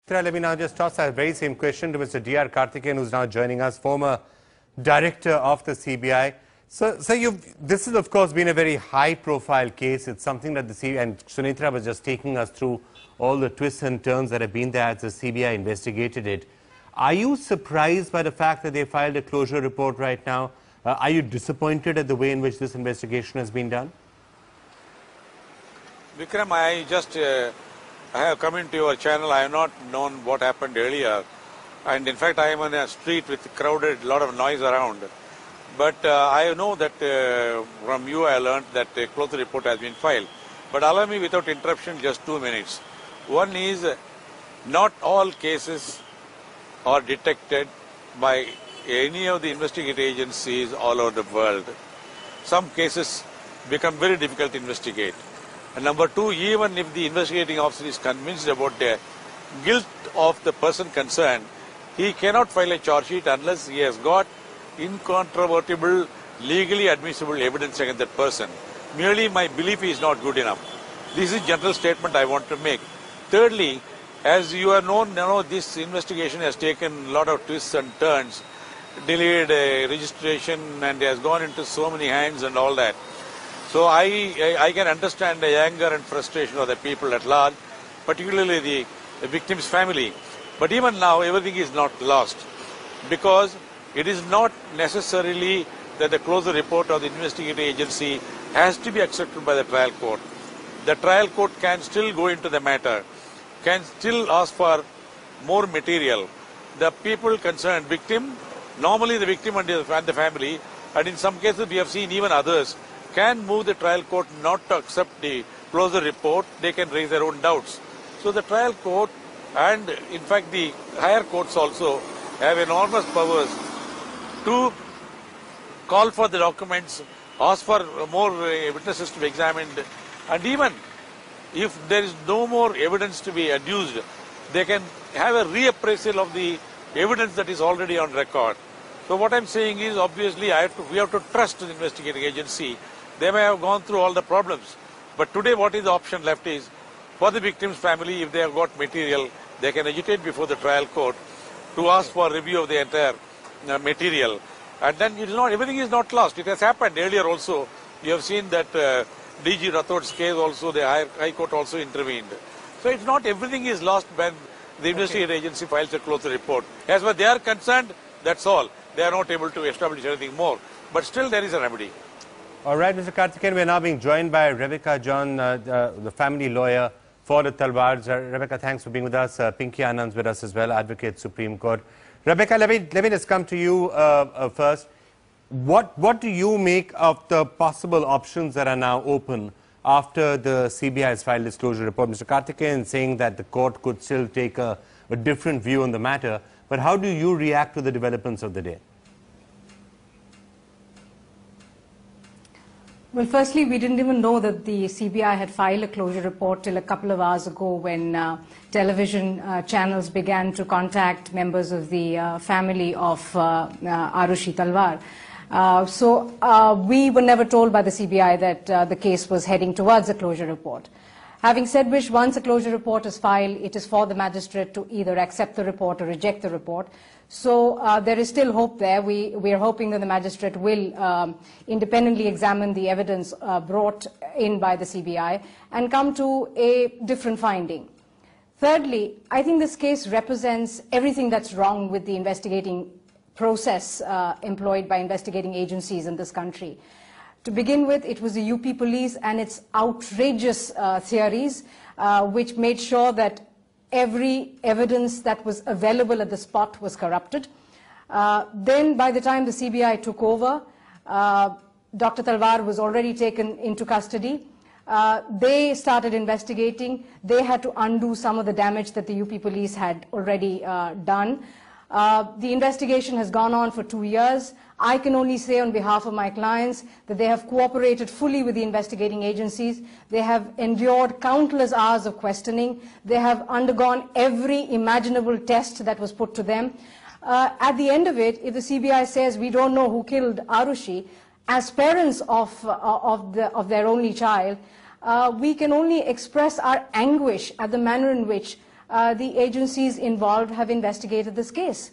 Let me now just toss that very same question to Mr. D.R. Karthikeyan, who's now joining us, former director of the CBI. So this has, of course, been a very high-profile case. It's something that the CBI, and Sunitra was just taking us through all the twists and turns that have been there as the CBI investigated it. Are you surprised by the fact that they filed a closure report right now? Are you disappointed at the way in which this investigation has been done? Vikram, I have come into your channel. I have not known what happened earlier. And in fact, I am on a street with crowded, lot of noise around. But I know that from you I learned that a closure report has been filed. But allow me without interruption just 2 minutes. One is not all cases are detected by any of the investigative agencies all over the world. Some cases become very difficult to investigate. And number two, even if the investigating officer is convinced about the guilt of the person concerned, he cannot file a charge sheet unless he has got incontrovertible, legally admissible evidence against that person. Merely my belief is not good enough. This is a general statement I want to make. Thirdly, as you are known, this investigation has taken a lot of twists and turns, delayed registration, and has gone into so many hands and all that. So I can understand the anger and frustration of the people at large, particularly the victim's family. But even now, everything is not lost, because it is not necessarily that the closure report of the investigative agency has to be accepted by the trial court. The trial court can still go into the matter, can still ask for more material. The people concerned, victim, normally the victim and the family, and in some cases we have seen even others, can move the trial court not to accept the closure report. They can raise their own doubts. So the trial court and in fact the higher courts also have enormous powers to call for the documents, ask for more witnesses to be examined, and even if there is no more evidence to be adduced, they can have a reappraisal of the evidence that is already on record. So what I'm saying is, obviously we have to trust the investigating agency. They may have gone through all the problems, but today what is the option left is for the victim's family, if they have got material, they can agitate before the trial court to ask for review of the entire material. And then it is not, everything is not lost. It has happened earlier also. You have seen that DG Rathod's case also, the High Court also intervened. So it's not everything is lost when the investigative agency files a closure report. As far as they are concerned, that's all. They are not able to establish anything more. But still there is a remedy. All right, Mr. Karthikeyan, we are now being joined by Rebecca John, the family lawyer for the Talwars. Rebecca, thanks for being with us. Pinky Anand's with us as well, Advocate Supreme Court. Rebecca, let me just come to you first. What do you make of the possible options that are now open after the CBI has filed this closure report? Mr. Karthikeyan saying that the court could still take a different view on the matter, but how do you react to the developments of the day? Well, firstly, we didn't even know that the CBI had filed a closure report till a couple of hours ago when television channels began to contact members of the family of Aarushi Talwar. We were never told by the CBI that the case was heading towards a closure report. Having said which, once a closure report is filed, it is for the magistrate to either accept the report or reject the report. So there is still hope there. We are hoping that the magistrate will independently examine the evidence brought in by the CBI and come to a different finding. Thirdly, I think this case represents everything that's wrong with the investigating process employed by investigating agencies in this country. To begin with, it was the UP police and its outrageous theories which made sure that every evidence that was available at the spot was corrupted. Then by the time the CBI took over, Dr. Talwar was already taken into custody. They started investigating. They had to undo some of the damage that the UP police had already done. The investigation has gone on for 2 years. I can only say on behalf of my clients that they have cooperated fully with the investigating agencies. They have endured countless hours of questioning. They have undergone every imaginable test that was put to them. At the end of it, if the CBI says we don't know who killed Aarushi, as parents of their only child, we can only express our anguish at the manner in which the agencies involved have investigated this case.